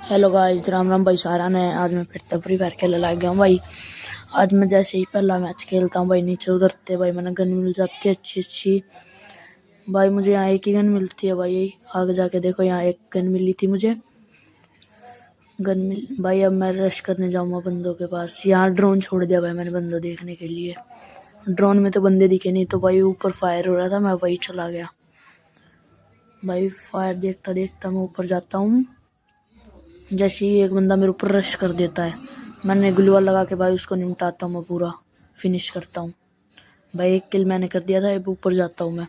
Hello guys, Ram Ram भाई सारा ने। आज मैं फिर से फ्री फायर खेलने लग गया हूँ भाई। आज मैं जैसे ही पहला मैच खेलता हूँ भाई, नीचे उतरते भाई मैंने गन मिल जाती है अच्छी अच्छी। भाई मुझे यहाँ एक ही गन मिलती है भाई। आगे जाके देखो, यहाँ एक गन मिली थी मुझे। गन मिल भाई, अब मैं रश करने जाऊँगा बंदों के पास। यहाँ ड्रोन छोड़ दिया भाई मैंने बंदों देखने के लिए। ड्रोन में तो बंदे दिखे नहीं, तो भाई ऊपर फायर हो रहा था, मैं वही चला गया भाई। फायर देखता देखता मैं ऊपर जाता हूँ। जैसे ही एक बंदा मेरे ऊपर रश कर देता है, मैंने ग्लूवाल लगा के भाई उसको निपटाता हूँ, मैं पूरा फिनिश करता हूँ भाई। एक किल मैंने कर दिया था। अब ऊपर जाता हूँ मैं,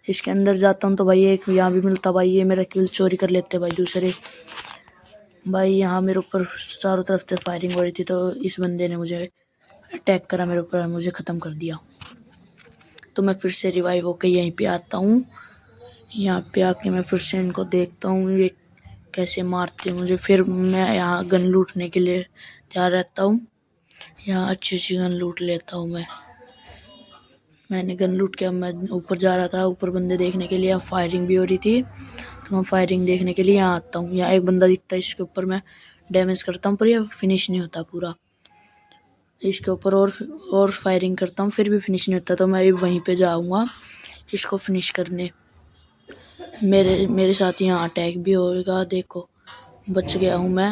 इसके अंदर जाता हूँ तो भाई एक यहाँ भी मिलता भाई। ये मेरा किल चोरी कर लेते भाई दूसरे भाई। यहाँ मेरे ऊपर चारों तरफ से फायरिंग हो रही थी, तो इस बंदे ने मुझे अटैक करा मेरे ऊपर, मुझे ख़त्म कर दिया। तो मैं फिर से रिवाइव होकर यहीं पे आता हूँ। यहाँ पे आके मैं फिर से इनको देखता हूँ ये कैसे मारते हैं मुझे। फिर मैं यहाँ गन लूटने के लिए तैयार रहता हूँ। यहाँ अच्छी अच्छी गन लूट लेता हूँ मैंने गन लूट के अब मैं ऊपर जा रहा था, ऊपर बंदे देखने के लिए। यहाँ फायरिंग भी हो रही थी, तो मैं फायरिंग देखने के लिए यहाँ आता हूँ। यहाँ एक बंदा दिखता है, इसके ऊपर मैं डैमेज करता हूँ, पर यह फिनिश नहीं होता पूरा। इसके ऊपर और फायरिंग करता हूँ, फिर भी फिनिश नहीं होता, तो मैं वहीं पे जाऊँगा इसको फिनिश करने। मेरे साथ यहाँ अटैक भी होएगा। देखो बच गया हूँ मैं।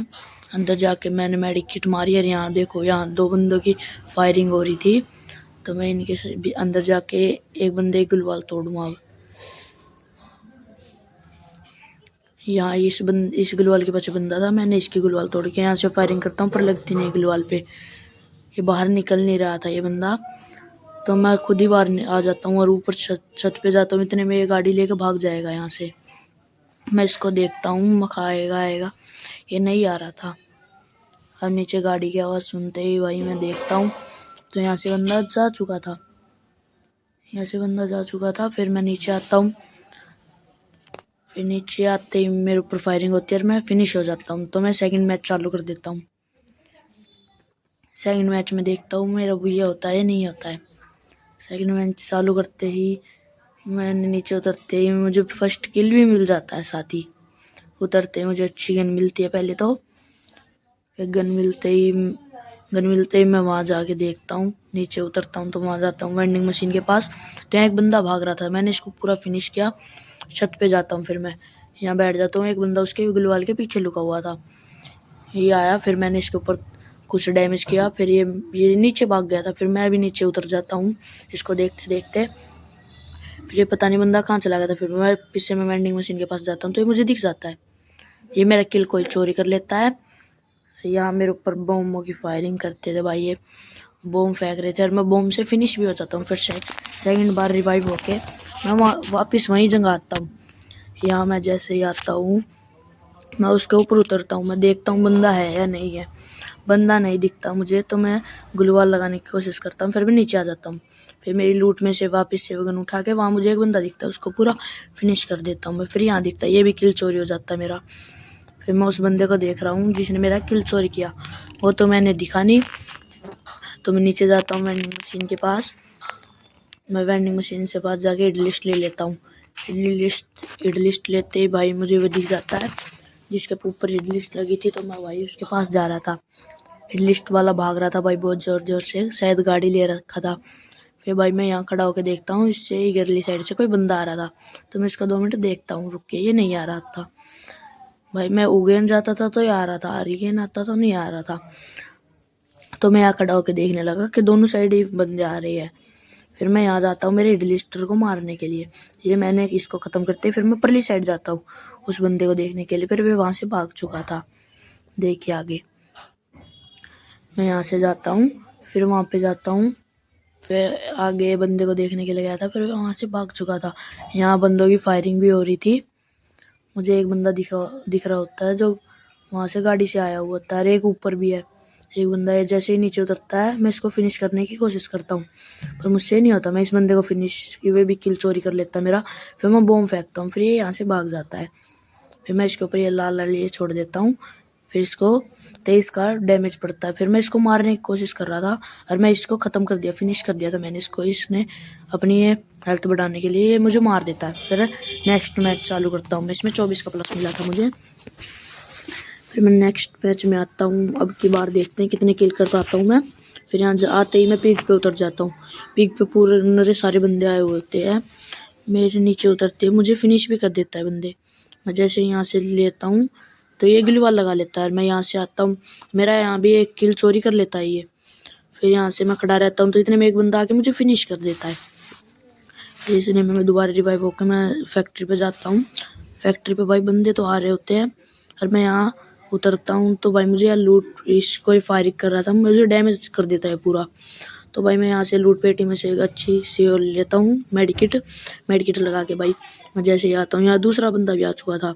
अंदर जाके मैंने मेडिक किट मारी, और यहाँ देखो, यहाँ दो बंदों की फायरिंग हो रही थी, तो मैं इनके भी अंदर जाके एक बंदे की गुलवाल तोड़ूंगा। अब यहाँ इस गुलवाल के पास बंदा था, मैंने इसकी गुलवाल तोड़ के यहाँ से फायरिंग करता हूँ, पर लगती नहीं गुलवाल पे। ये बाहर निकल नहीं रहा था ये बंदा, तो मैं खुद ही बाहर आ जाता हूँ और ऊपर छत पे जाता हूँ। इतने में ये गाड़ी लेके भाग जाएगा यहाँ से। मैं इसको देखता हूँ, मखाएगा आएगा, ये नहीं आ रहा था। अब नीचे गाड़ी की आवाज़ सुनते ही भाई मैं देखता हूँ, तो यहाँ से बंदा जा चुका था। फिर मैं नीचे आता हूँ। फिर नीचे आते ही मेरे ऊपर फायरिंग होती है और मैं फिनिश हो जाता हूँ। तो मैं सेकंड मैच चालू कर देता हूँ। सेकंड मैच में देखता हूँ मेरा ये होता है या नहीं होता है। सेकंड मैच चालू करते ही मैंने नीचे उतरते ही मुझे फर्स्ट किल भी मिल जाता है। साथ ही उतरते ही मुझे अच्छी गन मिलती है पहले तो। फिर गन मिलते ही मैं वहाँ जाके देखता हूँ। नीचे उतरता हूँ तो वहाँ जाता हूँ वेंडिंग मशीन के पास, तो यहाँ एक बंदा भाग रहा था, मैंने इसको पूरा फिनिश किया। छत पे जाता हूँ, फिर मैं यहाँ बैठ जाता हूँ। एक बंदा उसके गुलवाल के पीछे लुका हुआ था, ये आया, फिर मैंने इसके ऊपर कुछ डैमेज किया। फिर ये नीचे भाग गया था, फिर मैं भी नीचे उतर जाता हूँ इसको देखते देखते। फिर ये पता नहीं बंदा कहाँ चला गया था। फिर मैं पीछे में वेंडिंग मशीन के पास जाता हूँ, तो ये मुझे दिख जाता है। ये मेरा किल कोई चोरी कर लेता है। यहाँ मेरे ऊपर बमों की फायरिंग करते थे भाई, ये बम फेंक रहे थे, और मैं बम से फिनिश भी हो जाता हूँ। फिर सेकंड बार रिवाइव होके मैं वापस वहीं जगह आता हूँ। यहाँ मैं जैसे ही आता हूँ, मैं उसके ऊपर उतरता हूँ। मैं देखता हूँ बंदा है या नहीं है। बंदा नहीं दिखता मुझे, तो मैं ग्लूवाल लगाने की कोशिश करता हूँ। फिर मैं नीचे आ जाता हूँ। फिर मेरी लूट में से वापस से गन उठा के वहाँ मुझे एक बंदा दिखता है, उसको पूरा फिनिश कर देता हूँ मैं। फिर यहाँ दिखता है, ये भी किल चोरी हो जाता है मेरा। फिर मैं उस बंदे को देख रहा हूँ जिसने मेरा किल चोरी किया, वो तो मैंने दिखा नहीं। तो मैं नीचे जाता हूँ वेंडिंग मशीन के पास। मैं वेंडिंग मशीन से पास जाके इडली लिस्ट ले लेता हूँ। इडली लिस्ट लेते ही भाई मुझे वो दिख जाता है जिसके ऊपर इडली लिस्ट लगी थी, तो मैं भाई उसके पास जा रहा था। इडली लिस्ट वाला भाग रहा था भाई बहुत ज़ोर ज़ोर से, शायद गाड़ी ले रखा था। फिर भाई मैं यहाँ खड़ा होकर देखता हूँ, इससे ही गरली साइड से कोई बंदा आ रहा था, तो मैं इसका 2 मिनट देखता हूँ रुक के। ये नहीं आ रहा था भाई। मैं उगेन जाता था तो ये आ रहा था, आरिगेन आता तो नहीं आ रहा था। तो मैं यहाँ खड़ा होकर देखने लगा कि दोनों साइड ही बंदे आ रहे हैं। फिर मैं यहाँ जाता हूँ मेरे इडलिस्टर को मारने के लिए। ये मैंने इसको ख़त्म करते फिर मैं परली साइड जाता हूँ उस बंदे को देखने के लिए। फिर वे वहाँ से भाग चुका था, देखिए आगे। मैं यहाँ से जाता हूँ, फिर वहाँ पे जाता हूँ, फिर आगे बंदे को देखने के लिए गया था, फिर वहाँ से भाग चुका था। यहाँ बंदों की फायरिंग भी हो रही थी। मुझे एक बंदा दिख रहा होता है जो वहाँ से गाड़ी से आया हुआ होता है, एक ऊपर भी है। एक बंदा है, जैसे ही नीचे उतरता है मैं इसको फिनिश करने की कोशिश करता हूँ, पर मुझसे नहीं होता। मैं इस बंदे को फिनिश वे भी किल चोरी कर लेता मेरा। फिर मैं बॉम्ब फेंकता हूँ, फिर ये यहाँ से भाग जाता है। फिर मैं इसके ऊपर ये लाल लाल ये छोड़ देता हूँ। फिर इसको 23 का डैमेज पड़ता है। फिर मैं इसको मारने की कोशिश कर रहा था और मैं इसको ख़त्म कर दिया, फिनिश कर दिया था मैंने इसको। इसने अपनी ये हेल्थ बढ़ाने के लिए मुझे मार देता है। फिर नेक्स्ट मैच चालू करता हूँ मैं। इसमें 24 का प्लस मिला था मुझे। फिर मैं नेक्स्ट मैच में आता हूँ। अब की बार देखते हैं कितने किल कर पाता हूँ मैं। फिर यहाँ आते ही मैं पीक पे उतर जाता हूँ। पीक पे पूरे मेरे सारे बंदे आए हुए होते हैं। मेरे नीचे उतरते मुझे फिनिश भी कर देता है बंदे। मैं जैसे यहाँ से लेता हूँ तो ये ग्लू वॉल लगा लेता है। मैं यहाँ से आता हूँ, मेरा यहाँ भी एक किल चोरी कर लेता है ये। फिर यहाँ से मैं खड़ा रहता हूँ तो इतने में एक बंदा आके मुझे फिनिश कर देता है। फिर इसने मैं दोबारा रिवाइव होकर मैं फैक्ट्री पे जाता हूँ। फैक्ट्री पे भाई बंदे तो आ रहे होते हैं और मैं यहाँ उतरता हूँ तो भाई मुझे यहाँ लूट कोई फायरिंग कर रहा था, मुझे डैमेज कर देता है पूरा। तो भाई मैं यहाँ से लूट पेटी में से एक अच्छी सी लेता हूँ मेडिकिट लगा के भाई मैं जैसे ही आता हूँ। यहाँ दूसरा बंदा भी आ चुका था।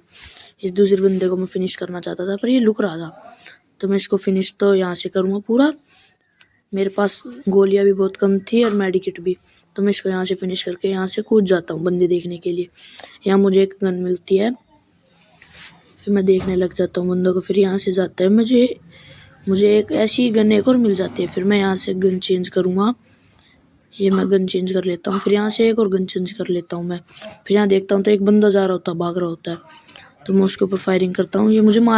इस दूसरे बंदे को मैं फिनिश करना चाहता था पर ये लुक रहा था, तो मैं इसको फिनिश तो यहाँ से करूँगा पूरा। मेरे पास गोलियां भी बहुत कम थी और मेडिकिट भी, तो मैं इसको यहाँ से फिनिश करके यहाँ से कूद जाता हूँ बंदे देखने के लिए। यहाँ मुझे एक गन मिलती है, फिर मैं देखने लग जाता हूँ बंदों को। फिर यहाँ से जाता है मुझे एक ऐसी गन एक और मिल जाती है। फिर मैं यहाँ से गन चेंज करूँगा, ये मैं गन चेंज कर लेता हूँ। फिर यहाँ से एक और गन चेंज कर लेता हूँ मैं। फिर यहाँ देखता हूँ तो एक बंदा जा रहा होता है, भाग रहा होता है, तो मैं उसके ऊपर फायरिंग करता हूँ। ये मुझे मार